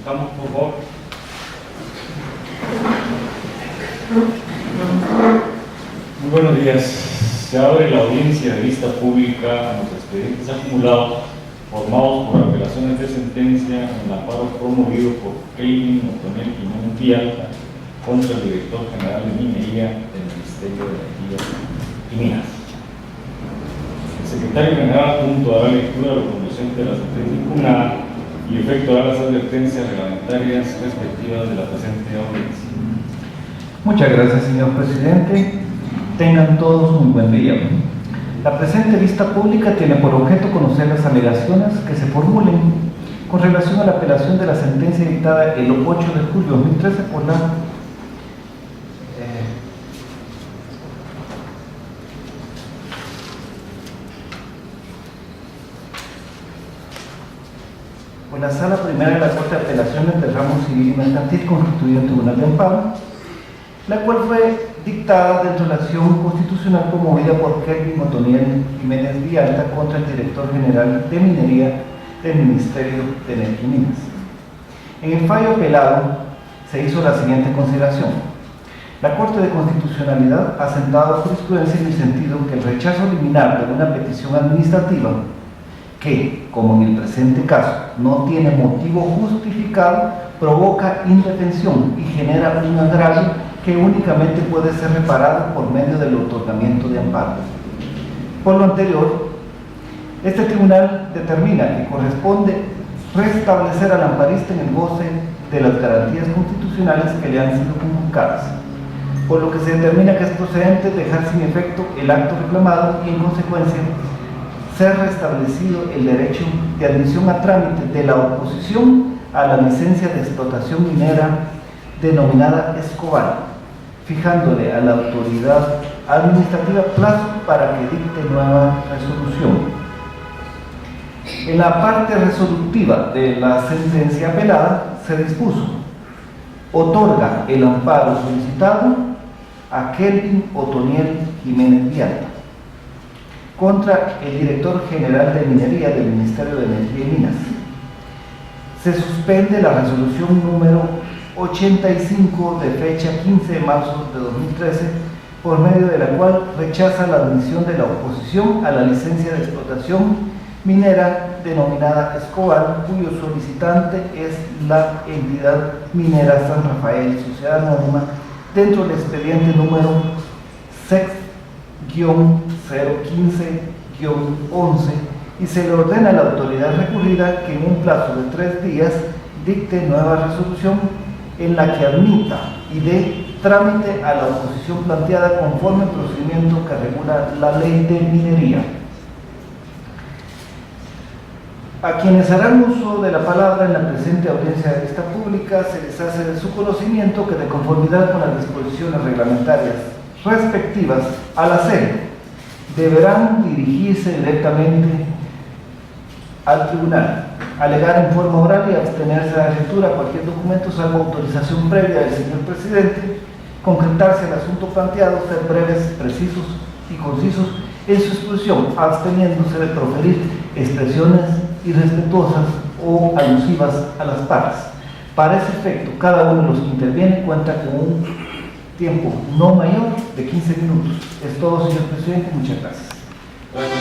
Estamos, por favor. Muy buenos días. Se abre la audiencia de vista pública a los expedientes acumulados formados por apelaciones de sentencia en el amparo promovido por Kelvin Otoniel Jiménez Villalta contra el director general de minería del Ministerio de Energía y Minas. El secretario general adjunto dará lectura a lo conducente de la sentencia impugnada y efectuará las advertencias reglamentarias respectivas de la presente audiencia. Muchas gracias, señor presidente. Tengan todos un buen día. La presente vista pública tiene por objeto conocer las alegaciones que se formulen con relación a la apelación de la sentencia dictada el 8 de julio de 2013 por la Sala Primera de la Corte de Apelaciones del Ramo Civil y Mercantil constituido en Tribunal de Amparo, la cual fue dictada dentro de la acción constitucional promovida por Kelvin Otoniel Jiménez Villalta contra el director general de minería del Ministerio de Energía y Minas. En el fallo apelado se hizo la siguiente consideración. La Corte de Constitucionalidad ha sentado jurisprudencia en el sentido que el rechazo liminar de una petición administrativa que, como en el presente caso, no tiene motivo justificado, provoca indefensión y genera un agravio que únicamente puede ser reparado por medio del otorgamiento de amparo. Por lo anterior, este tribunal determina que corresponde restablecer al amparista en el goce de las garantías constitucionales que le han sido convocadas, por lo que se determina que es procedente dejar sin efecto el acto reclamado y, en consecuencia, ser restablecido el derecho de admisión a trámite de la oposición a la licencia de explotación minera denominada Escobar, fijándole a la autoridad administrativa plazo para que dicte nueva resolución. En la parte resolutiva de la sentencia apelada se dispuso: otorga el amparo solicitado a Kelvin Otoniel Jiménez Villalta contra el director general de minería del Ministerio de Energía y Minas. Se suspende la resolución número 85 de fecha 15 de marzo de 2013, por medio de la cual rechaza la admisión de la oposición a la licencia de explotación minera denominada Escobar, cuyo solicitante es la entidad minera San Rafael, Sociedad Anónima, dentro del expediente número 6-015-11, y se le ordena a la autoridad recurrida que en un plazo de 3 días dicte nueva resolución en la que admita y dé trámite a la oposición planteada conforme al procedimiento que regula la ley de minería. A quienes harán uso de la palabra en la presente audiencia de vista pública se les hace de su conocimiento que, de conformidad con las disposiciones reglamentarias respectivas a la serie, deberán dirigirse directamente al tribunal, alegar en forma oral y abstenerse de la lectura de cualquier documento salvo autorización previa del señor presidente, concretarse el asunto planteado, ser breves, precisos y concisos en su exposición, absteniéndose de proferir expresiones irrespetuosas o alusivas a las partes. Para ese efecto, cada uno de los que interviene cuenta con un tiempo no mayor de 15 minutos. Es todo, señor presidente. Muchas gracias. Gracias.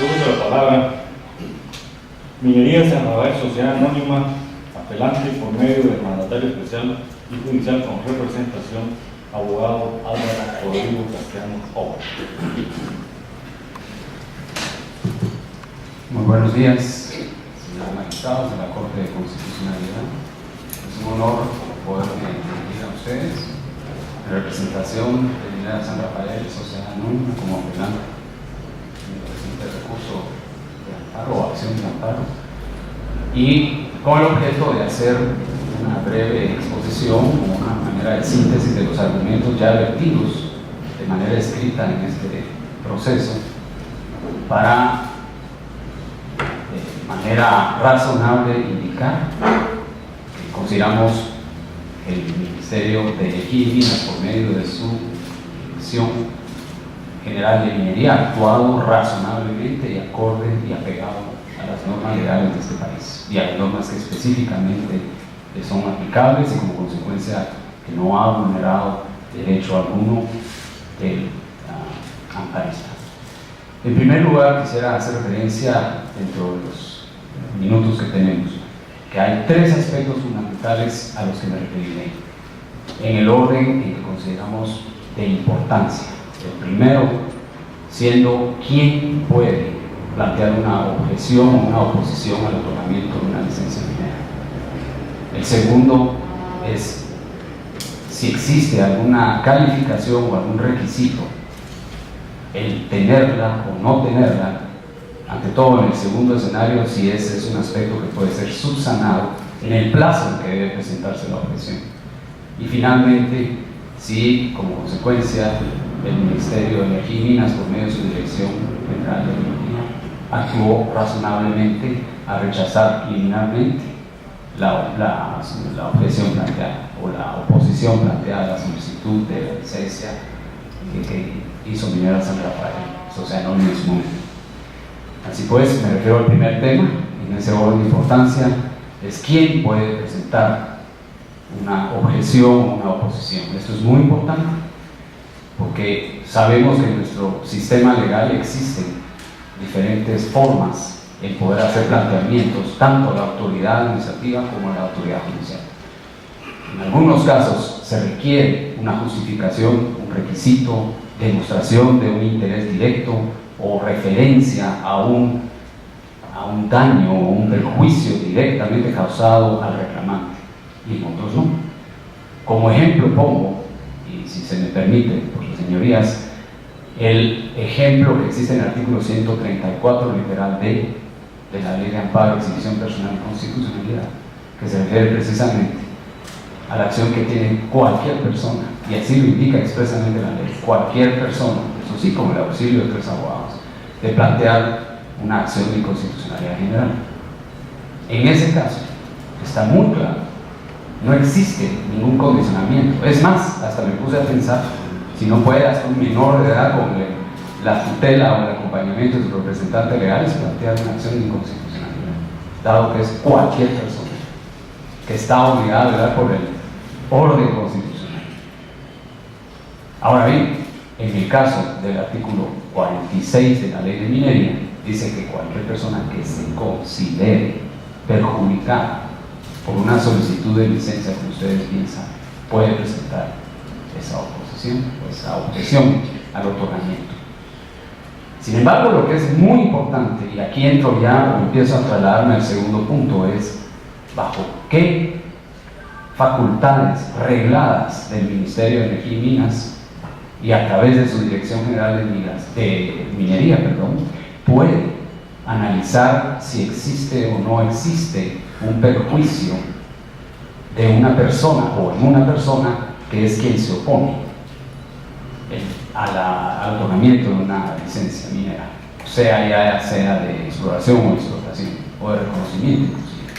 Segundo la palabra. Minería San Rafael, Sociedad Anónima, apelante por medio del mandatario especial y judicial con representación, abogado Álvaro Rodrigo Castellanos Oba. Muy buenos días, señores magistrados de la Corte de Constitucionalidad. Es un honor poderme dirigir a ustedes en representación de Minera San Rafael, Sociedad Anónima, como apelante en el presente recurso de amparo o acción de amparo, y con el objeto de hacer una breve exposición como una manera de síntesis de los argumentos ya vertidos de manera escrita en este proceso, para de manera razonable indicar que consideramos el Ministerio de Energía y Minas, por medio de su Dirección General de Minería, ha actuado razonablemente y acorde y apegado a las normas legales de este país y a las normas que específicamente le son aplicables y como consecuencia que no ha vulnerado derecho alguno del amparista. En primer lugar, quisiera hacer referencia, dentro de los minutos que tenemos, que hay tres aspectos fundamentales a los que me referiré, en el orden en que consideramos de importancia. El primero, siendo quién puede plantear una objeción o una oposición al otorgamiento de una licencia minera. El segundo es si existe alguna calificación o algún requisito, el tenerla o no tenerla. Ante todo, en el segundo escenario, si ese es un aspecto que puede ser subsanado en el plazo en que debe presentarse la objeción. Y finalmente, si como consecuencia el Ministerio de Energía y Minas, por medio de su Dirección General de Minería, actuó razonablemente a rechazar liminarmente la objeción planteada o la oposición planteada a la solicitud de la licencia que hizo Minera San Rafael, Sociedad Anónima en su momento. Así pues, me refiero al primer tema, en ese orden de importancia, es quién puede presentar una objeción o una oposición. Esto es muy importante porque sabemos que en nuestro sistema legal existen diferentes formas en poder hacer planteamientos, tanto a la autoridad administrativa como a la autoridad judicial. En algunos casos se requiere una justificación, un requisito, demostración de un interés directo o referencia a un daño o un perjuicio directamente causado al reclamante, y en otros no. Como ejemplo pongo, y si se me permite, por las señorías, el ejemplo que existe en el artículo 134, literal D, de la Ley de Amparo, Exhibición Personal y Constitucionalidad, que se refiere precisamente a la acción que tiene cualquier persona, y así lo indica expresamente la ley, cualquier persona, eso sí, con el auxilio de tres abogados, de plantear una acción de inconstitucionalidad general. En ese caso, está muy claro, no existe ningún condicionamiento. Es más, hasta me puse a pensar, si no puede hasta un menor de edad con la tutela o el acompañamiento de su representante legal, es plantear una acción de inconstitucionalidad, dado que es cualquier persona que está obligada a velar por el orden constitucional. Ahora bien, en el caso del artículo 46 de la Ley de Minería, dice que cualquier persona que se considere perjudicada por una solicitud de licencia, como ustedes bien saben, puede presentar esa oposición o esa objeción al otorgamiento. Sin embargo, lo que es muy importante, y aquí entro ya o empiezo a trasladarme al segundo punto, es bajo qué facultades regladas del Ministerio de Energía y Minas y a través de su Dirección General de Minería, puede analizar si existe o no existe un perjuicio de una persona o en una persona que es quien se opone al otorgamiento de una licencia minera, ya sea de exploración o explotación o de reconocimiento inclusive.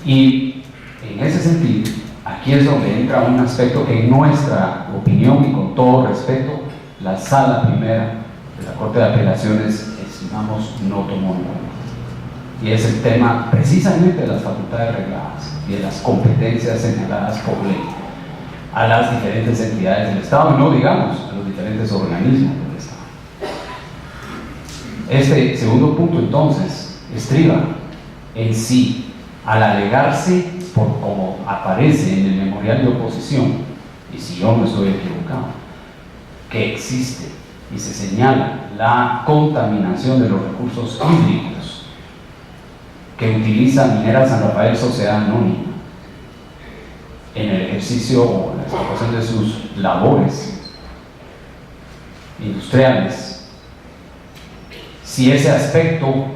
Y en ese sentido, aquí es donde entra un aspecto que en nuestra opinión y con todo respeto, la Sala Primera de la Corte de Apelaciones estimamos no tomó en cuenta. Y es el tema precisamente de las facultades regladas y de las competencias señaladas por ley a las diferentes entidades del Estado, y no digamos a los diferentes organismos del Estado. Este segundo punto entonces estriba en sí, al alegarse, por como aparece en el memorial de oposición, y si yo no estoy equivocado, que existe y se señala la contaminación de los recursos hídricos que utiliza Minera San Rafael Sociedad Anónima en el ejercicio o en la explotación de sus labores industriales. Si ese aspecto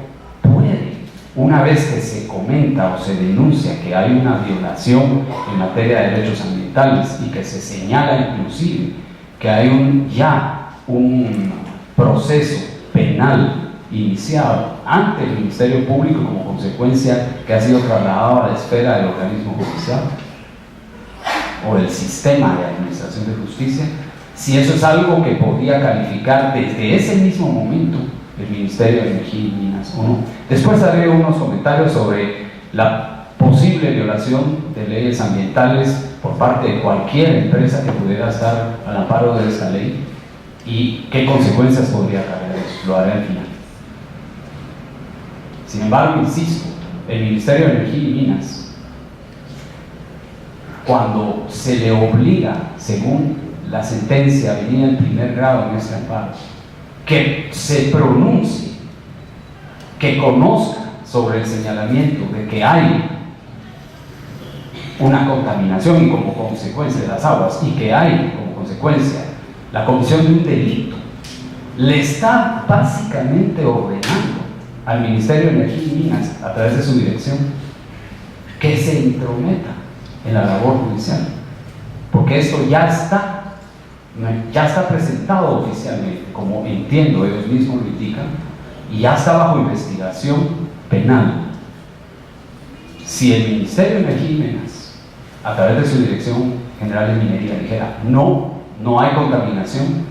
puede, una vez que se comenta o se denuncia que hay una violación en materia de derechos ambientales y que se señala inclusive que hay un proceso penal iniciado ante el Ministerio Público como consecuencia que ha sido trasladado a la esfera del organismo judicial o del sistema de administración de justicia, si eso es algo que podría calificar desde ese mismo momento el Ministerio de Energía y Minas o no. Después haré unos comentarios sobre la posible violación de leyes ambientales por parte de cualquier empresa que pudiera estar al amparo de esta ley y qué consecuencias podría acarrear eso. Lo haré al final. Sin embargo, insisto, el Ministerio de Energía y Minas, cuando se le obliga, según la sentencia venida en primer grado en este amparo, que se pronuncie, que conozca sobre el señalamiento de que hay una contaminación y como consecuencia de las aguas, y que hay como consecuencia la comisión de un delito, le está básicamente ordenando al Ministerio de Energía y Minas, a través de su dirección, que se intrometa en la labor judicial, porque esto ya está presentado oficialmente, como entiendo ellos mismos lo indican, y ya está bajo investigación penal. Si el Ministerio de Energía y Minas, a través de su Dirección General de Minería, dijera no hay contaminación,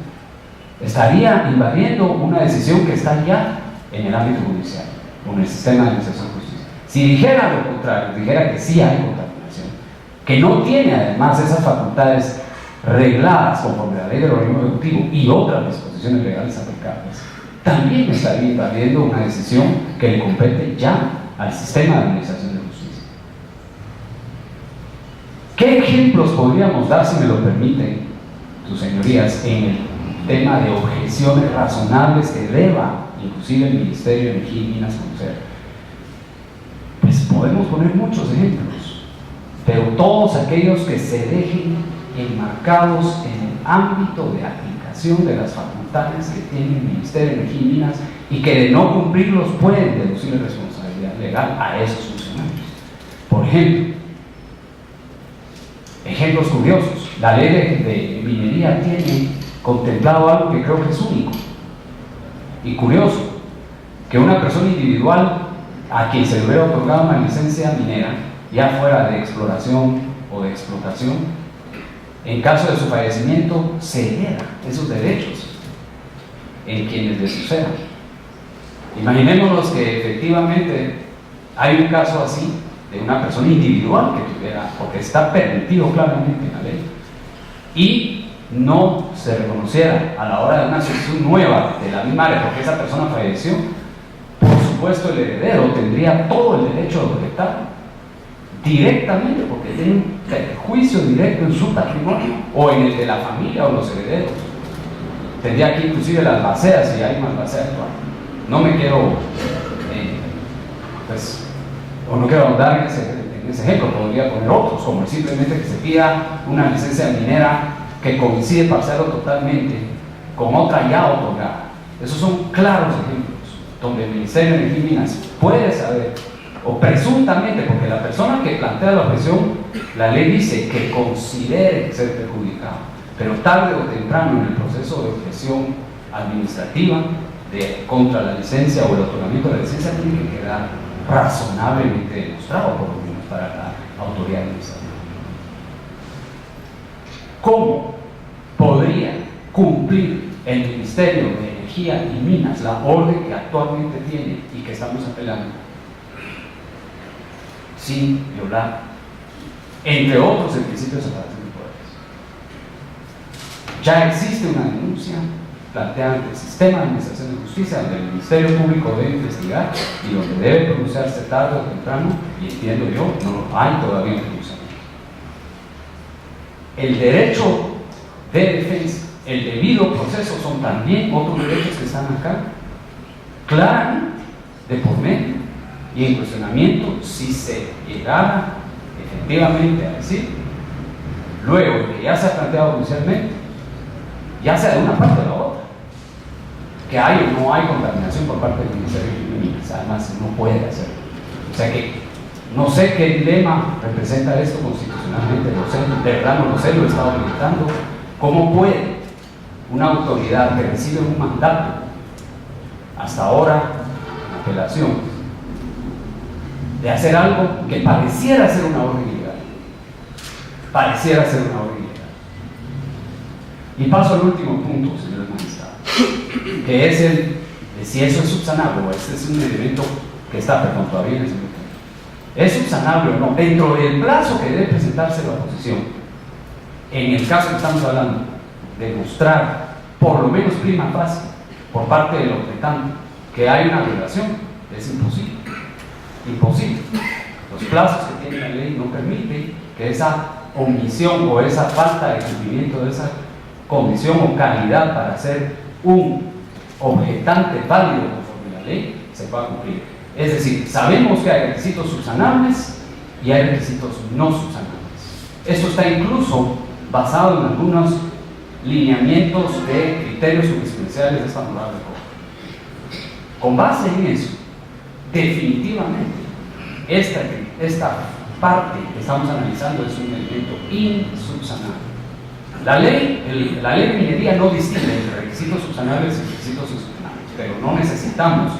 estaría invadiendo una decisión que está ya en el ámbito judicial, con el sistema de administración de justicia. Si dijera lo contrario, dijera que sí hay contaminación, que no tiene además esas facultades regladas conforme a la ley del organismo ejecutivo y otras disposiciones legales aplicables, también estaría invadiendo una decisión que le compete ya al sistema de administración de justicia. ¿Qué ejemplos podríamos dar, si me lo permiten sus señorías, en el tema de objeciones razonables que deba inclusive el Ministerio de Energía y Minas conocer? Pues podemos poner muchos ejemplos, pero todos aquellos que se dejen enmarcados en el ámbito de aplicación de las facultades que tiene el Ministerio de Energía y Minas y que de no cumplirlos pueden deducir responsabilidad legal a esos funcionarios. Por ejemplo, ejemplos curiosos, la ley de minería tiene contemplado algo que creo que es único y curioso, que una persona individual a quien se le hubiera otorgado una licencia minera, ya fuera de exploración o de explotación, en caso de su fallecimiento se hereda esos derechos en quienes le sucedan. Imaginémonos que efectivamente hay un caso así de una persona individual que tuviera, porque está permitido claramente en la ley, y no se reconociera a la hora de una sucesión nueva de la misma área porque esa persona falleció. Por supuesto, el heredero tendría todo el derecho de objetar directamente, porque tiene un perjuicio directo en su patrimonio o en el de la familia o los herederos. Tendría aquí inclusive las baseas, si hay más basea actual. No me quiero no quiero ahondar en ese ejemplo, podría poner otros, como simplemente que se pida una licencia minera que coincide parcial o totalmente con otra ya otorgada. Esos son claros ejemplos donde el Ministerio de Energía y Minas puede saber, o presuntamente, porque la persona que plantea la objeción, la ley dice que considere ser perjudicado, pero tarde o temprano en el proceso de objeción administrativa contra la licencia o el otorgamiento de la licencia tiene que quedar razonablemente demostrado, por lo menos para la autoridad administrativa. ¿Cómo podría cumplir el Ministerio de Energía y Minas la orden que actualmente tiene y que estamos apelando sin violar, entre otros, el principio de separación de poderes? Ya existe una denuncia planteada ante el sistema de administración de justicia, donde el Ministerio Público debe investigar y donde debe pronunciarse tarde o temprano, y entiendo yo, no hay todavía un pronunciamiento. El derecho de defensa, el debido proceso, son también otros derechos que están acá, claramente de por medio, y en cuestionamiento si se llegara efectivamente a decir, luego de que ya se ha planteado judicialmente, ya sea de una parte o de la otra, que hay o no hay contaminación por parte del Ministerio de Minas, además no puede hacerlo. O sea que no sé qué dilema representa esto constitucionalmente, no sé, de verdad no lo sé, lo he estado meditando. ¿Cómo puede una autoridad que recibe un mandato, hasta ahora en apelación, de hacer algo que pareciera ser una orden ilegal? Pareciera ser una orden ilegal. Y paso al último punto, señores magistrados, que es el de si eso es subsanable o este es un elemento que está, perdón, todavía en ese momento. ¿Es subsanable o no? Dentro del plazo que debe presentarse la oposición, en el caso que estamos hablando, demostrar, por lo menos prima facie, por parte del objetante, que hay una violación, es imposible. Imposible. Los plazos que tiene la ley no permiten que esa omisión o esa falta de cumplimiento de esa condición o calidad para ser un objetante válido conforme a la ley se pueda cumplir. Es decir, sabemos que hay requisitos subsanables y hay requisitos no subsanables. Esto está incluso basado en algunos lineamientos de criterios jurisprudenciales de esta honorable Corte. Con base en eso, definitivamente, esta parte que estamos analizando es un elemento insubsanable. La ley de minería no distingue entre requisitos subsanables y requisitos insubsanables, pero no necesitamos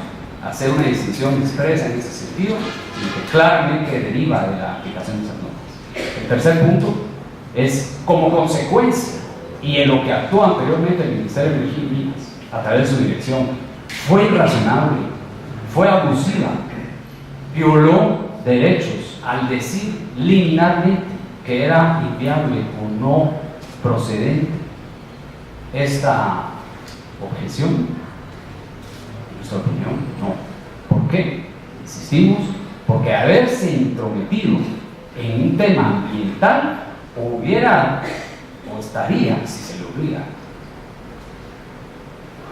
hacer una distinción expresa en ese sentido, sino que claramente deriva de la aplicación de esas normas. El tercer punto es como consecuencia y en lo que actuó anteriormente el Ministerio de Energía y Minas a través de su dirección fue irrazonable, fue abusiva, violó derechos al decir liminarmente que era inviable o no procedente esta objeción. En nuestra opinión, no. ¿Por qué? Insistimos, porque haberse intrometido en un tema ambiental hubiera o estaría, si se le obliga,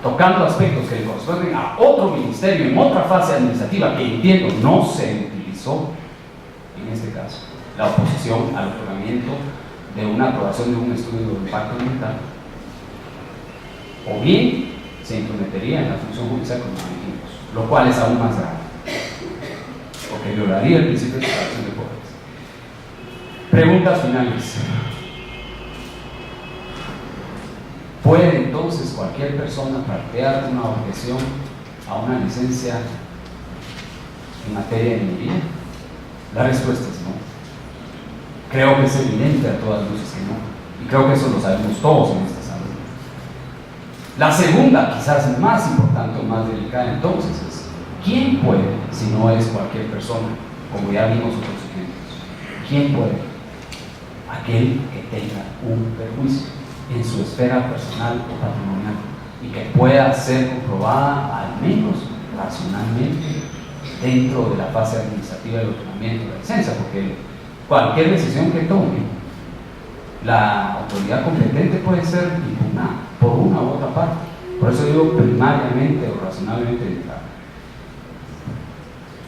tocando aspectos que le corresponden a otro ministerio en otra fase administrativa que entiendo no se utilizó en este caso, la oposición al otorgamiento de una aprobación de un estudio de impacto ambiental, o bien se intrometería en la función judicial como dijimos, lo cual es aún más grave, porque violaría el principio de separación de poderes. Preguntas finales. ¿Puede entonces cualquier persona plantear una objeción a una licencia en materia de minería? La respuesta es no. Creo que es evidente a todas luces que no. Y creo que eso lo sabemos todos en esta sala. La segunda, quizás más importante o más delicada entonces, es ¿quién puede si no es cualquier persona? Como ya vimos otros ejemplos. ¿Quién puede? Aquel que tenga un perjuicio en su esfera personal o patrimonial y que pueda ser comprobada al menos racionalmente dentro de la fase administrativa del otorgamiento de la licencia, porque cualquier decisión que tome la autoridad competente puede ser impugnada por una u otra parte. Por eso digo primariamente o razonablemente indicado.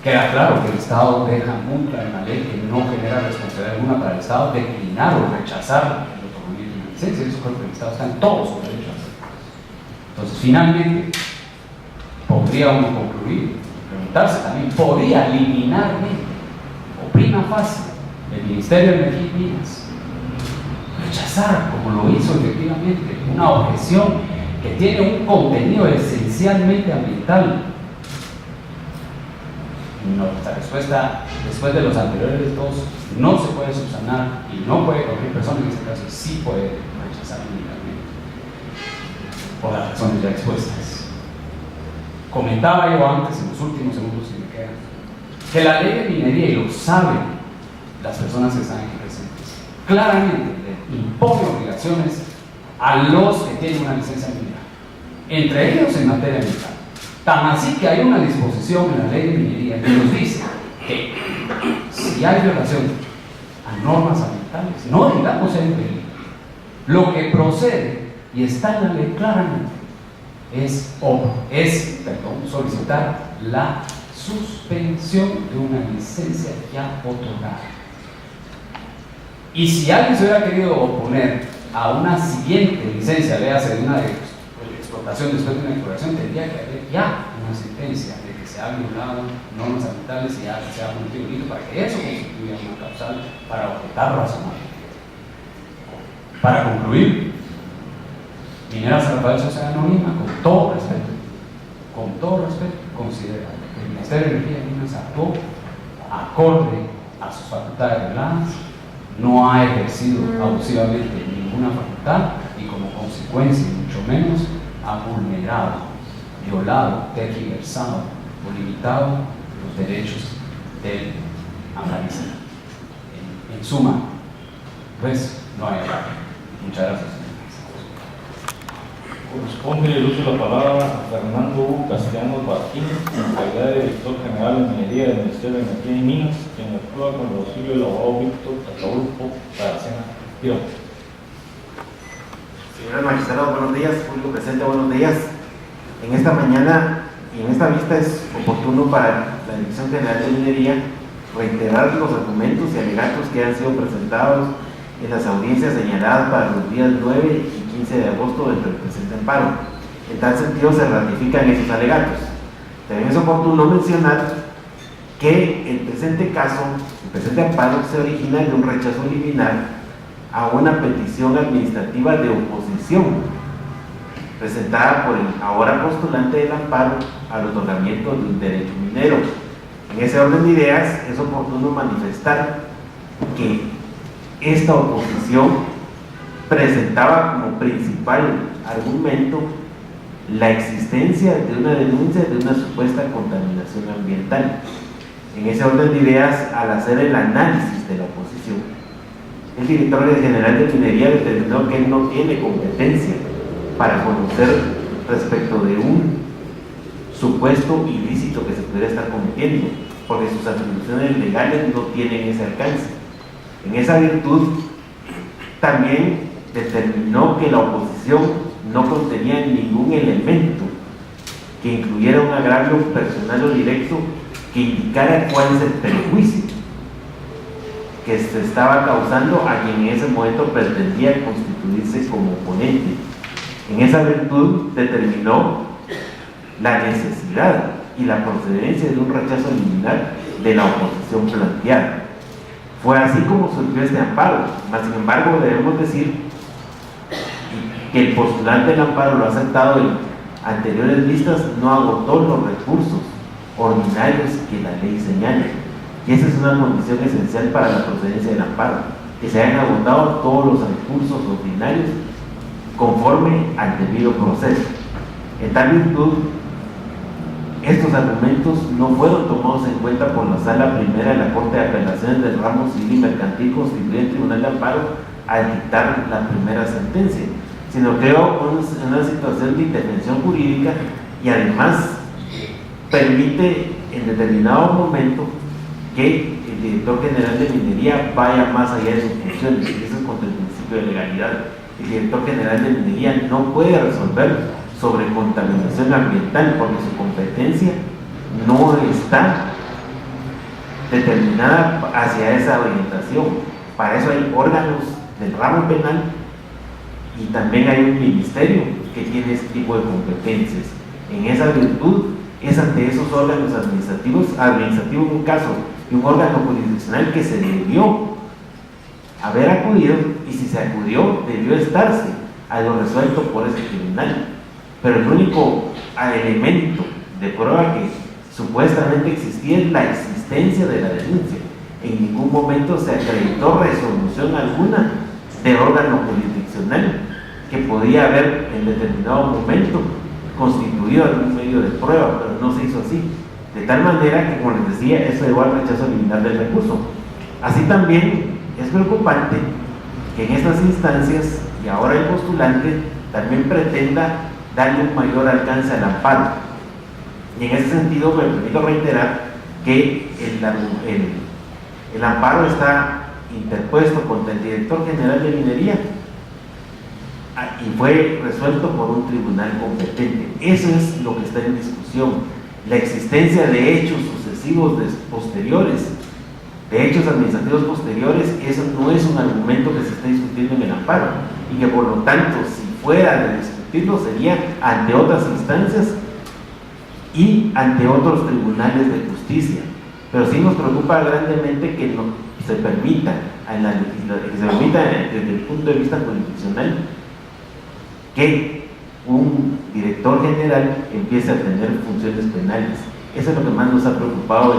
Queda claro que el Estado deja muy claro en la ley que no genera responsabilidad alguna para el Estado declinar o rechazar el otorgamiento de una licencia. Eso creo que el Estado está en todo su derecho a hacer. Entonces, finalmente, podría uno concluir, preguntarse también, ¿podría liminarmente o prima facie el Ministerio de Energía y Minas rechazar, como lo hizo efectivamente, una objeción que tiene un contenido esencialmente ambiental? No, esta respuesta, después de los anteriores dos, no se puede subsanar y no puede cualquier persona, en este caso sí puede rechazar únicamente por las razones ya expuestas. Comentaba yo antes, en los últimos segundos que me quedan, que la ley de minería, y lo saben las personas que están aquí presentes, claramente impone obligaciones a los que tienen una licencia minera, entre ellos en materia ambiental. Tan así que hay una disposición en la ley de minería que nos dice que si hay violación a normas ambientales, no digamos en peligro, lo que procede, y está en la ley claramente, es solicitar la suspensión de una licencia ya otorgada. Y si alguien se hubiera querido oponer a una siguiente licencia, léase de una explotación después de una exploración, tendría que haber ya una sentencia de que se ha violado normas ambientales y ya se ha cometido delito para que eso constituya una causal para objetar razonablemente. Para concluir, Minera San Rafael Sociedad Anónima, con todo respeto, considera que el Ministerio de Energía y Minas actuó acorde a sus facultades regladas, no ha ejercido abusivamente ninguna facultad y como consecuencia, y mucho menos, ha vulnerado, violado, tergiversado o limitado los derechos del analizar. En suma, pues no hay error. Muchas gracias. Corresponde el uso de la palabra a Fernando Hugo Castellanos Barquín, en calidad de director general de minería del Ministerio de Energía y Minas, quien actúa con el auxilio del abogado Víctor Ataulfo Taracena. Señores magistrados, buenos días. Público presente, buenos días. En esta mañana y en esta vista es oportuno para la Dirección General de Minería reiterar los argumentos y alegatos que han sido presentados en las audiencias señaladas para los días 9 y 15 de agosto del presente amparo. En tal sentido se ratifican esos alegatos. También es oportuno mencionar que el presente caso, el presente amparo, se origina de un rechazo liminar a una petición administrativa de oposición presentada por el ahora postulante del amparo al otorgamiento de un derecho minero. En ese orden de ideas es oportuno manifestar que esta oposición presentaba como principal argumento la existencia de una denuncia de una supuesta contaminación ambiental. En ese orden de ideas, al hacer el análisis de la oposición, el director general de minería determinó que él no tiene competencia para conocer respecto de un supuesto ilícito que se pudiera estar cometiendo, porque sus atribuciones legales no tienen ese alcance. En esa virtud, también determinó que la oposición no contenía ningún elemento que incluyera un agravio personal o directo que indicara cuál es el perjuicio que se estaba causando a quien en ese momento pretendía constituirse como oponente. En esa virtud determinó la necesidad y la procedencia de un rechazo liminar de la oposición planteada. Fue así como surgió este amparo, mas sin embargo debemos decir que el postulante del amparo lo ha aceptado en anteriores vistas, no agotó los recursos ordinarios que la ley señala. Y esa es una condición esencial para la procedencia del amparo, que se hayan agotado todos los recursos ordinarios conforme al debido proceso. En tal virtud, estos argumentos no fueron tomados en cuenta por la Sala Primera de la Corte de Apelaciones del Ramo Civil y Mercantil constituida en Tribunal de Amparo al dictar la primera sentencia, sino creó una situación de intervención jurídica y además permite en determinado momento que el director general de minería vaya más allá de sus funciones, y eso es contra el principio de legalidad. El director general de minería no puede resolver sobre contaminación ambiental porque su competencia no está determinada hacia esa orientación. Para eso hay órganos del ramo penal y también hay un ministerio que tiene ese tipo de competencias. En esa virtud es ante esos órganos administrativos en un caso y un órgano jurisdiccional que se debió haber acudido, y si se acudió debió estarse a lo resuelto por ese tribunal. Pero el único elemento de prueba que supuestamente existía es la existencia de la denuncia. En ningún momento se acreditó resolución alguna de órgano jurisdiccional que podía haber en determinado momento constituido algún medio de prueba, pero no se hizo así. De tal manera que, como les decía, eso llevó al rechazo liminar del recurso. Así también es preocupante que en estas instancias, y ahora el postulante también pretenda darle un mayor alcance al amparo. Y en ese sentido me permito reiterar que el amparo está interpuesto contra el director general de minería y fue resuelto por un tribunal competente. Eso es lo que está en discusión. La existencia de hechos sucesivos posteriores, de hechos administrativos posteriores, eso no es un argumento que se está discutiendo en el amparo, y que por lo tanto, si fuera de discutirlo, sería ante otras instancias y ante otros tribunales de justicia. Pero sí nos preocupa grandemente que no se permita en la legislación, que se permita desde el punto de vista jurisdiccional que un director general empiece a tener funciones penales. Eso es lo que más nos ha preocupado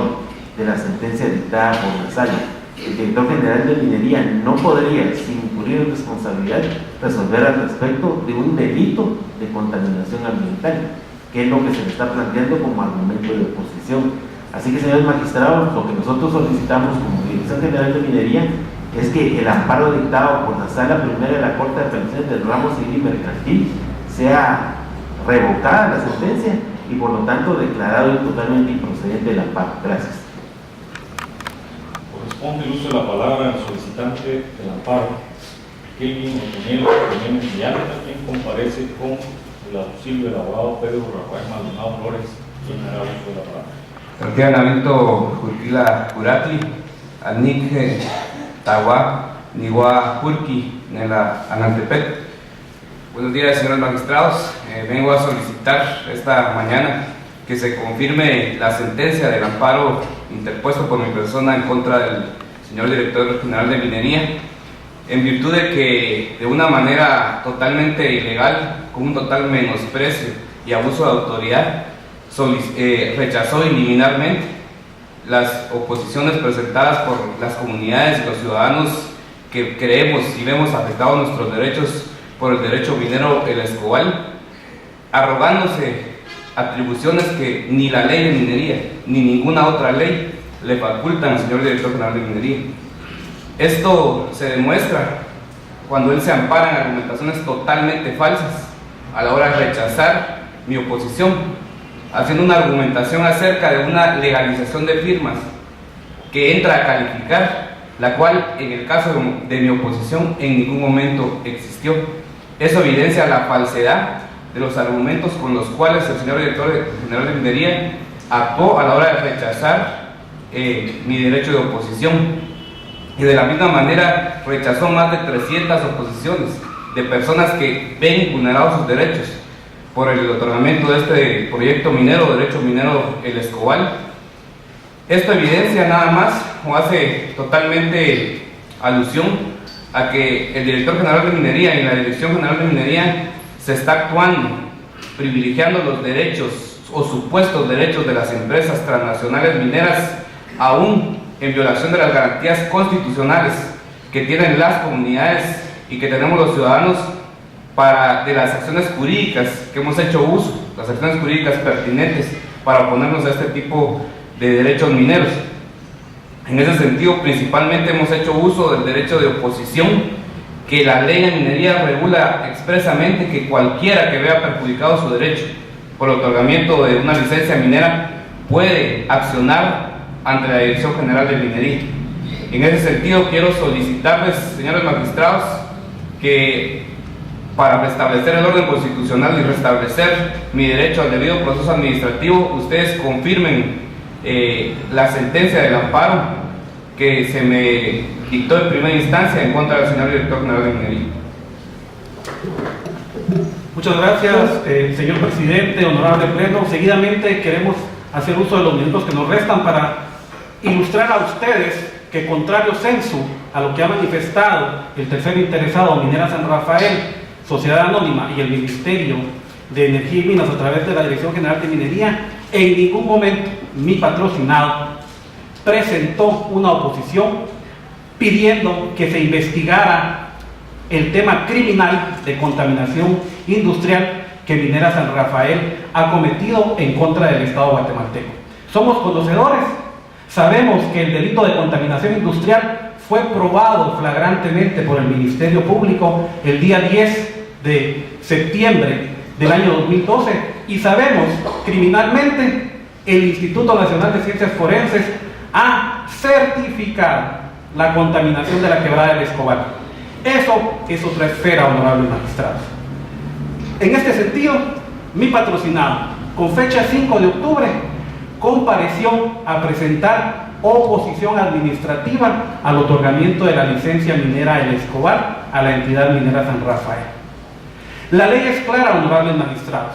de la sentencia dictada por la Sala. El director general de minería no podría, sin incurrir en responsabilidad, resolver al respecto de un delito de contaminación ambiental, que es lo que se le está planteando como argumento de oposición. Así que, señores magistrados, lo que nosotros solicitamos como Dirección General de Minería es que el amparo dictado por la Sala Primera de la Corte de Apelaciones del Ramo Civil y Mercantil sea revocada la sentencia y por lo tanto declarado totalmente improcedente el amparo. Gracias. Corresponde el uso de la palabra al solicitante del amparo, Kelvin Otoniel Jiménez Villalta, quien comparece con el auxilio del abogado Pedro Rafael Maldonado Flores, quien hará uso de la palabra. Tranquilamente, Jutila Curati, Anik Tawa, Niwa Purki, Nela Anantepet. Buenos días, señores magistrados. Vengo a solicitar esta mañana que se confirme la sentencia del amparo interpuesto por mi persona en contra del señor director general de Minería, en virtud de que de una manera totalmente ilegal, con un total menosprecio y abuso de autoridad, rechazó liminarmente las oposiciones presentadas por las comunidades y los ciudadanos que creemos y vemos afectados nuestros derechos por el derecho minero El Escobal, arrogándose atribuciones que ni la ley de minería ni ninguna otra ley le facultan al señor director general de Minería. Esto se demuestra cuando él se ampara en argumentaciones totalmente falsas a la hora de rechazar mi oposición, haciendo una argumentación acerca de una legalización de firmas que entra a calificar, la cual en el caso de mi oposición en ningún momento existió. Eso evidencia la falsedad de los argumentos con los cuales el señor director general de Minería actuó a la hora de rechazar mi derecho de oposición, y de la misma manera rechazó más de 300 oposiciones de personas que ven vulnerados sus derechos por el otorgamiento de este proyecto minero, derecho minero El Escobal. Esto evidencia nada más o hace totalmente alusión a que el director general de Minería y la Dirección General de Minería se está actuando, privilegiando los derechos o supuestos derechos de las empresas transnacionales mineras, aún en violación de las garantías constitucionales que tienen las comunidades y que tenemos los ciudadanos de las acciones jurídicas que hemos hecho uso, las acciones jurídicas pertinentes para oponernos a este tipo de derechos mineros. En ese sentido, principalmente hemos hecho uso del derecho de oposición, que la ley de minería regula expresamente que cualquiera que vea perjudicado su derecho por el otorgamiento de una licencia minera puede accionar ante la Dirección General de Minería. En ese sentido, quiero solicitarles, señores magistrados, que para restablecer el orden constitucional y restablecer mi derecho al debido proceso administrativo, ustedes confirmen la sentencia del amparo que se me dictó en primera instancia en contra del señor director general de Minería. Muchas gracias, señor presidente, honorable pleno. Seguidamente queremos hacer uso de los minutos que nos restan para ilustrar a ustedes que, contrario censo a lo que ha manifestado el tercer interesado, Minera San Rafael, Sociedad Anónima y el Ministerio de Energía y Minas a través de la Dirección General de Minería, en ningún momento mi patrocinado presentó una oposición pidiendo que se investigara el tema criminal de contaminación industrial que Minera San Rafael ha cometido en contra del Estado guatemalteco. Somos conocedores, sabemos que el delito de contaminación industrial fue probado flagrantemente por el Ministerio Público el día 10 de septiembre del año 2012, y sabemos criminalmente el Instituto Nacional de Ciencias Forenses ha certificado la contaminación de la quebrada del Escobal. Eso es otra esfera, honorables magistrados. En este sentido, mi patrocinado, con fecha 5 de octubre, compareció a presentar oposición administrativa al otorgamiento de la licencia minera El Escobal a la entidad minera San Rafael. La ley es clara, honorables magistrados.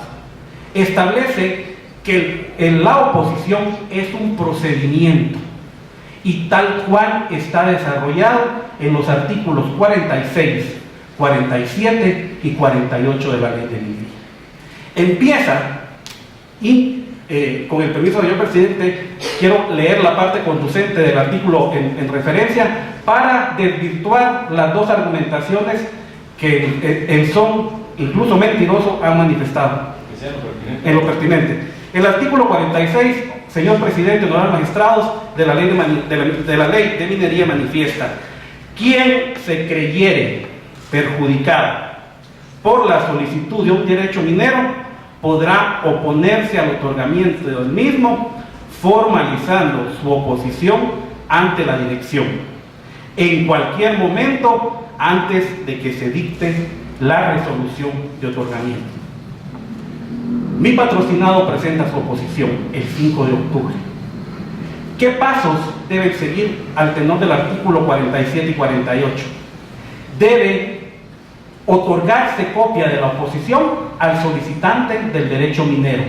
Establece que la oposición es un procedimiento y tal cual está desarrollado en los artículos 46, 47 y 48 de la ley de minería. Empieza, y con el permiso del señor presidente, quiero leer la parte conducente del artículo en referencia para desvirtuar las dos argumentaciones que el son incluso mentiroso han manifestado en lo pertinente. El artículo 46 señor presidente, honorables magistrados, de la ley de minería manifiesta: quien se creyere perjudicado por la solicitud de un derecho minero podrá oponerse al otorgamiento del mismo, formalizando su oposición ante la dirección en cualquier momento antes de que se dicte la resolución de otorgamiento. Mi patrocinado presenta su oposición el 5 de octubre. ¿Qué pasos deben seguir al tenor del artículo 47 y 48? Debe otorgarse copia de la oposición al solicitante del derecho minero.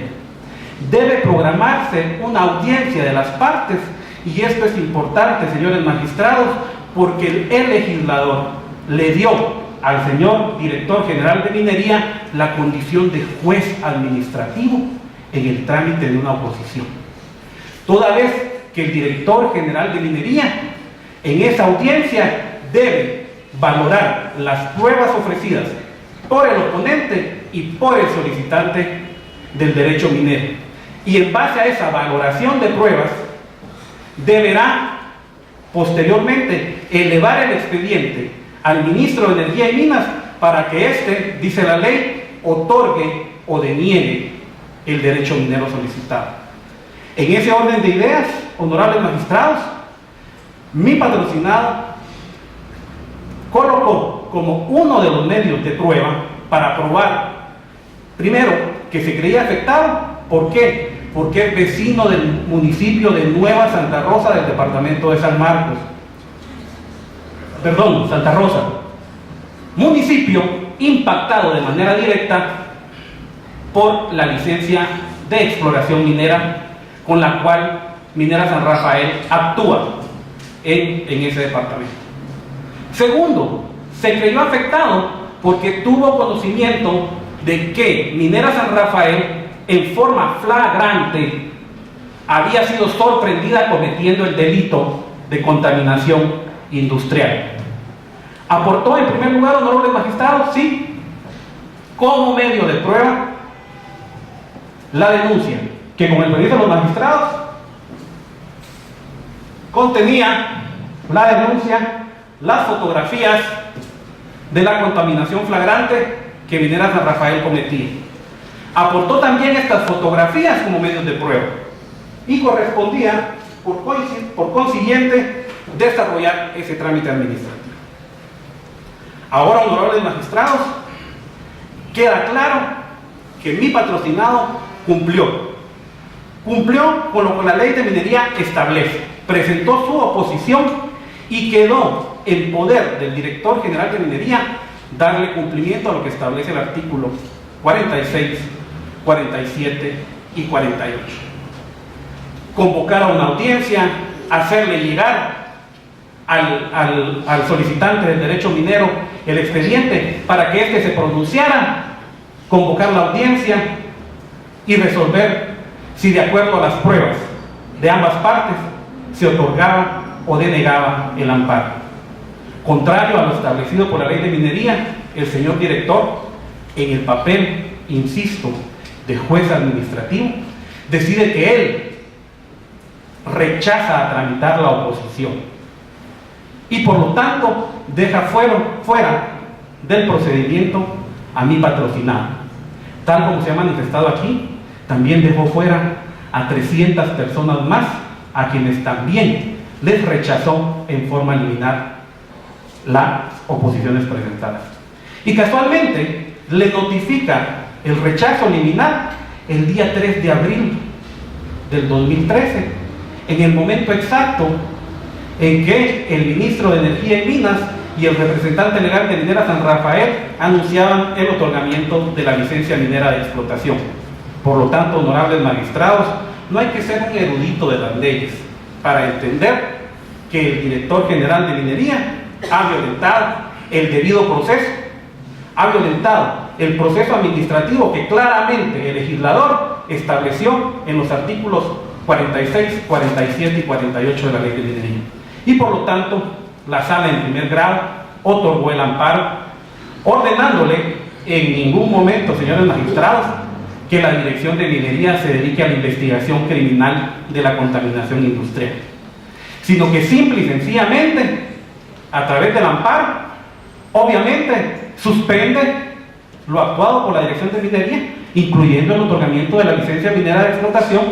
Debe programarse una audiencia de las partes, y esto es importante, señores magistrados, porque el legislador le dio al señor director general de minería la condición de juez administrativo en el trámite de una oposición. Toda vez que el director general de minería en esa audiencia debe valorar las pruebas ofrecidas por el oponente y por el solicitante del derecho minero, y en base a esa valoración de pruebas deberá posteriormente elevar el expediente al ministro de Energía y Minas para que éste, dice la ley, otorgue o deniegue el derecho minero solicitado. En ese orden de ideas, honorables magistrados, mi patrocinado colocó como uno de los medios de prueba para probar, primero, que se creía afectado. ¿Por qué? Porque es vecino del municipio de Nueva Santa Rosa, del departamento de San Marcos. Perdón, Santa Rosa. Municipio impactado de manera directa por la licencia de exploración minera con la cual Minera San Rafael actúa en ese departamento. Segundo, se creyó afectado porque tuvo conocimiento de que Minera San Rafael, en forma flagrante, había sido sorprendida cometiendo el delito de contaminación industrial. ¿Aportó en primer lugar, honorables magistrados? Sí. Como medio de prueba, la denuncia, que con el permiso de los magistrados contenía la denuncia, las fotografías de la contaminación flagrante que Minera San Rafael cometía. Aportó también estas fotografías como medios de prueba y correspondía, por consiguiente, desarrollar ese trámite administrativo. Ahora, honorables magistrados, queda claro que mi patrocinado cumplió con lo que la ley de minería establece, presentó su oposición y quedó en poder del director general de minería darle cumplimiento a lo que establece el artículo 46, 47 y 48. Convocar a una audiencia, hacerle llegar al solicitante del derecho minero el expediente para que éste se pronunciara, convocar la audiencia y resolver si, de acuerdo a las pruebas de ambas partes, se otorgaba o denegaba el amparo. Contrario a lo establecido por la ley de minería, el señor director, en el papel, insisto, de juez administrativo, decide que él rechaza a tramitar la oposición y por lo tanto deja fuera del procedimiento a mi patrocinado. Tal como se ha manifestado aquí, también dejó fuera a 300 personas más a quienes también les rechazó en forma liminar las oposiciones presentadas. Y casualmente le notifica el rechazo liminar el día 3 de abril del 2013, en el momento exacto en que el ministro de Energía y Minas y el representante legal de Minera San Rafael anunciaban el otorgamiento de la licencia minera de explotación. Por lo tanto, honorables magistrados, no hay que ser un erudito de las leyes para entender que el director general de minería ha violentado el debido proceso, ha violentado el proceso administrativo que claramente el legislador estableció en los artículos 46, 47 y 48 de la ley de minería. Y por lo tanto, la sala en primer grado otorgó el amparo, ordenándole en ningún momento, señores magistrados, que la Dirección de Minería se dedique a la investigación criminal de la contaminación industrial, sino que simple y sencillamente, a través del amparo, obviamente suspende lo actuado por la Dirección de Minería, incluyendo el otorgamiento de la licencia minera de explotación,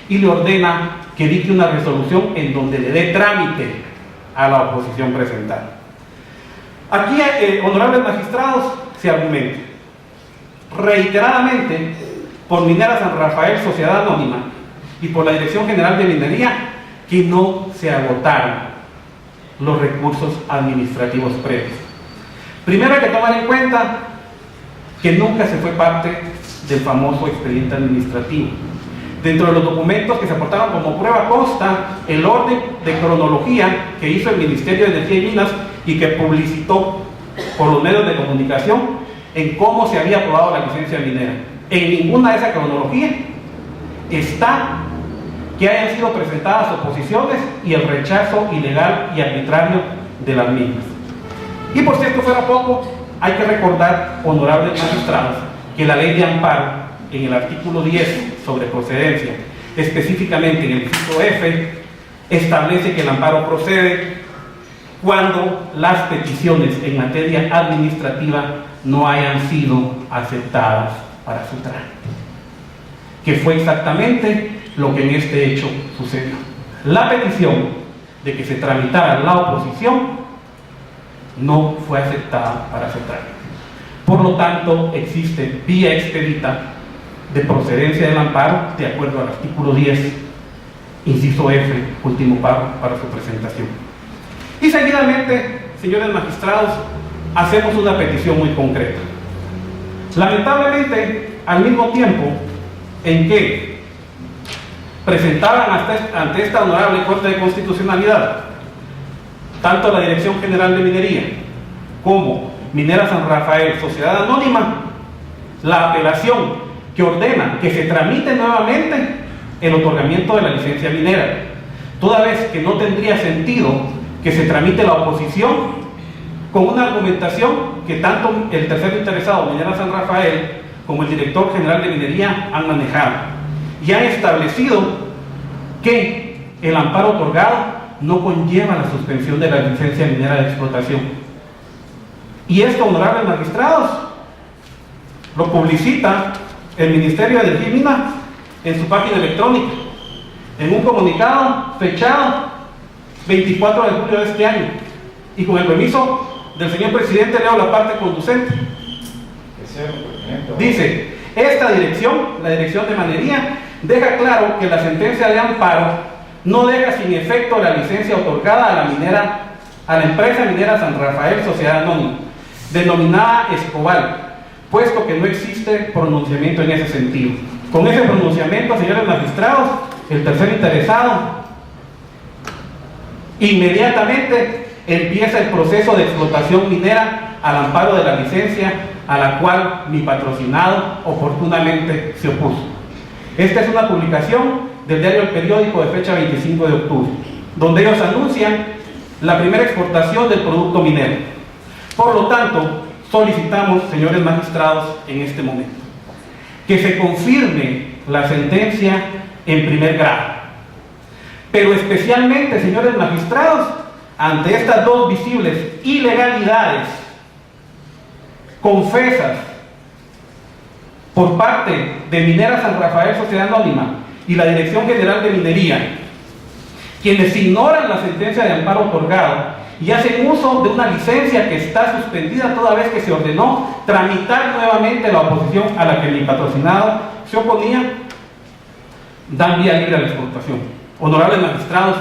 y le ordena que dicte una resolución en donde le dé trámite a la oposición presentada. Aquí, honorables magistrados, se argumenta reiteradamente por Minera San Rafael, Sociedad Anónima, y por la Dirección General de Minería, que no se agotaron los recursos administrativos previos. Primero hay que tomar en cuenta que nunca se fue parte del famoso expediente administrativo. Dentro de los documentos que se aportaron como prueba consta el orden de cronología que hizo el Ministerio de Energía y Minas y que publicitó por los medios de comunicación en cómo se había aprobado la licencia minera. En ninguna de esas cronologías está que hayan sido presentadas oposiciones y el rechazo ilegal y arbitrario de las mismas. Y por si esto fuera poco, hay que recordar, honorables magistrados, que la ley de amparo, en el artículo 10 sobre procedencia, específicamente en el inciso F, establece que el amparo procede cuando las peticiones en materia administrativa no hayan sido aceptadas para su trámite, que fue exactamente lo que en este hecho sucedió. La petición de que se tramitara la oposición no fue aceptada para su trámite. Por lo tanto, existe vía expedita de procedencia del amparo de acuerdo al artículo 10, inciso F, último párrafo para su presentación. Y seguidamente, señores magistrados, hacemos una petición muy concreta. Lamentablemente, al mismo tiempo en que presentaban ante esta honorable Corte de Constitucionalidad tanto la Dirección General de Minería como Minera San Rafael, Sociedad Anónima, la apelación que ordena que se tramite nuevamente el otorgamiento de la licencia minera, toda vez que no tendría sentido que se tramite la oposición con una argumentación que tanto el tercero interesado, Minera San Rafael, como el director general de Minería han manejado y han establecido que el amparo otorgado no conlleva la suspensión de la licencia minera de explotación. Y esto, honorables magistrados, lo publicita el Ministerio de Energía y Minas en su página electrónica, en un comunicado fechado 24 de julio de este año. Y con el permiso del señor presidente, leo la parte conducente. Dice: esta dirección, la Dirección de Minería, deja claro que la sentencia de amparo no deja sin efecto la licencia otorgada a la empresa minera San Rafael, Sociedad Anónima, denominada Escobal, puesto que no existe pronunciamiento en ese sentido. Con ese pronunciamiento, señores magistrados, el tercer interesado inmediatamente empieza el proceso de explotación minera al amparo de la licencia a la cual mi patrocinado oportunamente se opuso. Esta es una publicación del diario El Periódico de fecha 25 de octubre, donde ellos anuncian la primera exportación del producto minero. Por lo tanto, solicitamos, señores magistrados, en este momento, que se confirme la sentencia en primer grado, pero especialmente, señores magistrados, ante estas dos visibles ilegalidades confesas por parte de Minera San Rafael, Sociedad Anónima, y la Dirección General de Minería, quienes ignoran la sentencia de amparo otorgado y hacen uso de una licencia que está suspendida toda vez que se ordenó tramitar nuevamente la oposición a la que mi patrocinado se oponía, dan vía libre a la exportación. Honorables magistrados,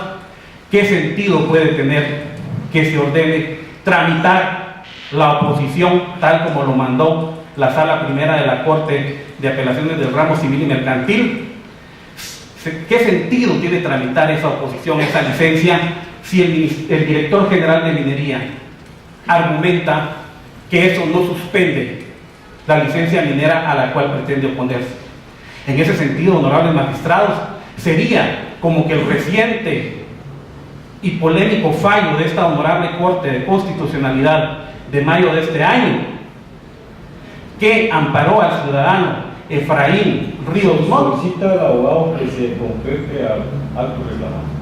¿qué sentido puede tener que se ordene tramitar la oposición tal como lo mandó la Sala Primera de la Corte de Apelaciones del Ramo Civil y Mercantil? ¿Qué sentido tiene tramitar esa oposición, esa licencia, si el director general de Minería argumenta que eso no suspende la licencia minera a la cual pretende oponerse? En ese sentido, honorables magistrados, sería como que el reciente y polémico fallo de esta honorable Corte de Constitucionalidad de mayo de este año, que amparó al ciudadano Efraín Ríos Montt. Solicita al abogado que se concrete al acto reclamado.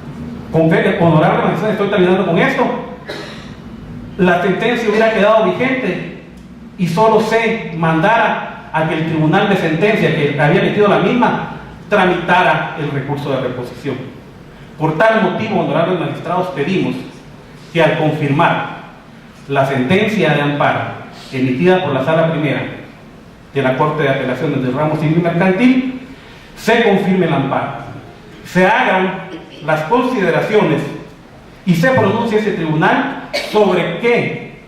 Honorable magistrado, estoy terminando con esto. La sentencia hubiera quedado vigente y solo se mandara a que el tribunal de sentencia que había emitido la misma tramitara el recurso de reposición. Por tal motivo, honorables magistrados, pedimos que al confirmar la sentencia de amparo emitida por la Sala Primera de la Corte de Apelaciones del Ramo Civil y Mercantil, se confirme el amparo, se hagan las consideraciones y se pronuncie ese tribunal sobre que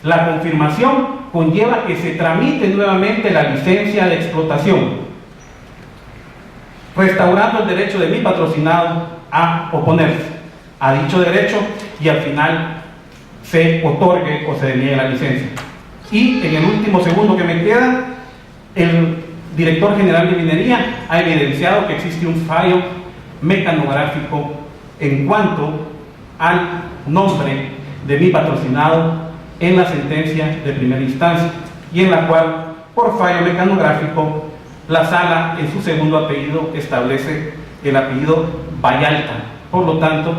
la confirmación conlleva que se tramite nuevamente la licencia de explotación, restaurando el derecho de mi patrocinado a oponerse a dicho derecho y al final se otorgue o se deniegue la licencia. Y en el último segundo que me queda, el director general de minería ha evidenciado que existe un fallo mecanográfico en cuanto al nombre de mi patrocinado en la sentencia de primera instancia, y en la cual, por fallo mecanográfico, la sala en su segundo apellido establece el apellido Vallalta. Por lo tanto,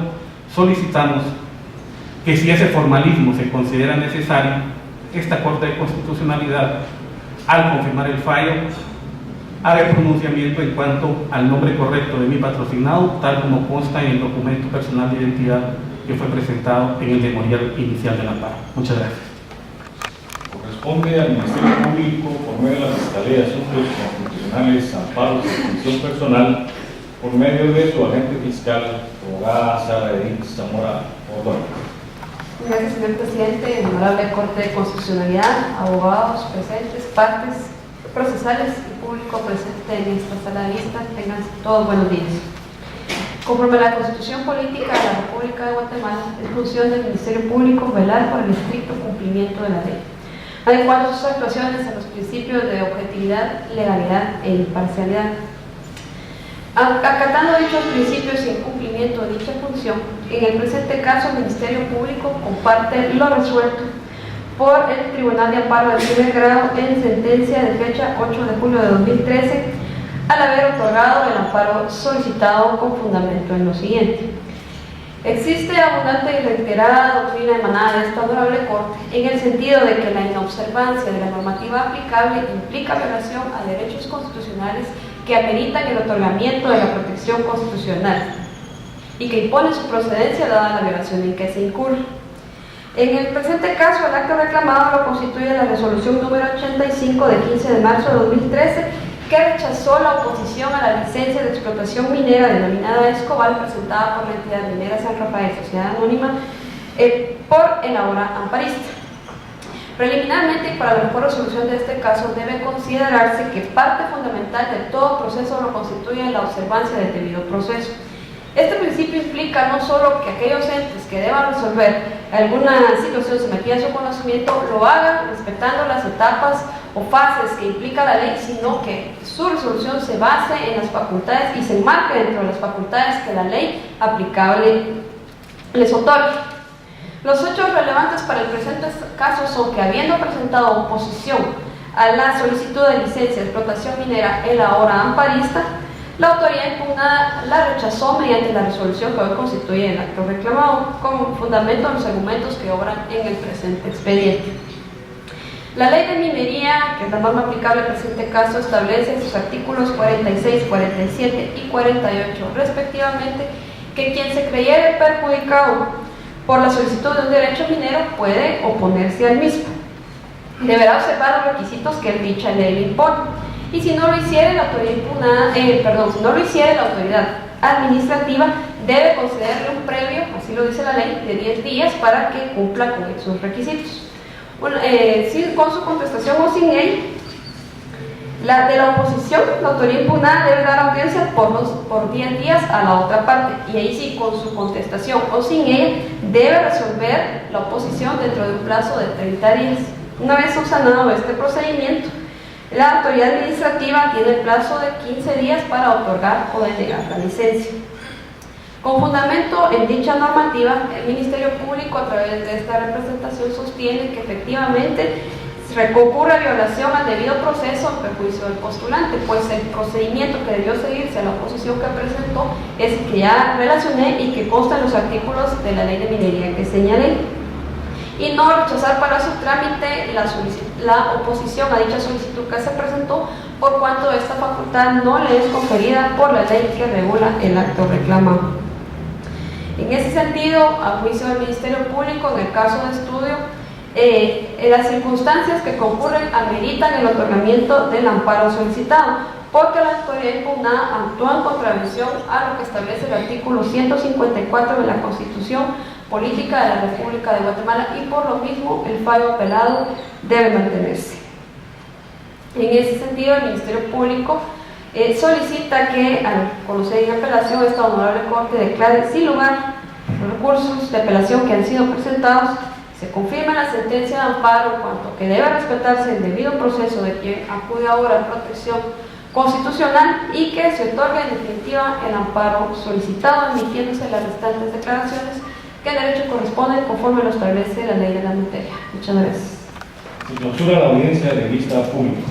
solicitamos que, si ese formalismo se considera necesario, esta Corte de Constitucionalidad, al confirmar el fallo, haga el pronunciamiento en cuanto al nombre correcto de mi patrocinado, tal como consta en el documento personal de identidad que fue presentado en el memorial inicial del amparo. Muchas gracias. Corresponde al Ministerio Público, por medio de la Fiscalía de Asuntos Constitucionales, amparos de extinción personal, por medio de su agente fiscal, abogada Sara Edith Zamora Ordóñez. Gracias, señor presidente. Honorable Corte de Constitucionalidad, abogados presentes, partes procesales y público presente en esta sala de vista, tengan todos buenos días. Conforme a la Constitución Política de la República de Guatemala, es función del Ministerio Público velar por el estricto cumplimiento de la ley, adecuando sus actuaciones a los principios de objetividad, legalidad e imparcialidad. Acatando dichos principios y en cumplimiento de dicha función, en el presente caso el Ministerio Público comparte lo resuelto por el Tribunal de Amparo del primer grado en sentencia de fecha 8 de julio de 2013, al haber otorgado el amparo solicitado con fundamento en lo siguiente. Existe abundante y reiterada doctrina emanada de esta honorable Corte en el sentido de que la inobservancia de la normativa aplicable implica violación a derechos constitucionales que ameritan el otorgamiento de la protección constitucional y que impone su procedencia dada la violación en que se incurre. En el presente caso, el acto reclamado lo constituye la resolución número 85 de 15 de marzo de 2013, que rechazó la oposición a la licencia de explotación minera denominada Escobal, presentada por la entidad minera San Rafael Sociedad Anónima por el ahora amparista. Preliminarmente, y para la mejor resolución de este caso, debe considerarse que parte fundamental de todo proceso lo constituye la observancia del debido proceso. Este principio implica no solo que aquellos entes que deban resolver alguna situación sometida a su conocimiento lo hagan respetando las etapas o fases que implica la ley, sino que su resolución se base en las facultades y se enmarque dentro de las facultades que la ley aplicable les otorgue. Los hechos relevantes para el presente caso son que, habiendo presentado oposición a la solicitud de licencia de explotación minera el ahora amparista, la autoridad impugnada la rechazó mediante la resolución que hoy constituye el acto reclamado, con fundamento en los argumentos que obran en el presente expediente. La Ley de Minería, que es la norma aplicable al presente caso, establece en sus artículos 46, 47 y 48, respectivamente, que quien se creyere perjudicado por la solicitud de un derecho minero puede oponerse al mismo. Deberá observar los requisitos que dicha ley le impone. Y si no lo hiciere, la autoridad la autoridad administrativa debe concederle un previo, así lo dice la ley, de 10 días para que cumpla con esos requisitos. Con su contestación o sin él, la de la oposición, la autoridad impugnada debe dar audiencia por 10 días a la otra parte, y ahí sí, con su contestación o sin ella, debe resolver la oposición dentro de un plazo de 30 días. Una vez subsanado este procedimiento, la autoridad administrativa tiene el plazo de 15 días para otorgar o denegar la licencia. Con fundamento en dicha normativa, el Ministerio Público, a través de esta representación, sostiene que efectivamente reconcurre violación al debido proceso en perjuicio del postulante, pues el procedimiento que debió seguirse a la oposición que presentó es que ya relacioné y que consta en los artículos de la ley de minería que señalé, y no rechazar para su trámite la oposición a dicha solicitud que se presentó, por cuanto esta facultad no le es conferida por la ley que regula el acto reclamado. En ese sentido, a juicio del Ministerio Público, en el caso de estudio, las circunstancias que concurren ameritan el otorgamiento del amparo solicitado, porque la autoridad impugnada actúa en contravención a lo que establece el artículo 154 de la Constitución Política de la República de Guatemala, y por lo mismo el fallo apelado debe mantenerse. En ese sentido, el Ministerio Público solicita que, al conocer en apelación, esta honorable Corte declare sin lugar los recursos de apelación que han sido presentados, se confirma la sentencia de amparo en cuanto que debe respetarse el debido proceso de quien acude ahora a protección constitucional, y que se otorgue en definitiva el amparo solicitado, emitiéndose las restantes declaraciones que en derecho corresponden conforme lo establece la ley de la materia. Muchas gracias. Se clausura la audiencia de vista pública.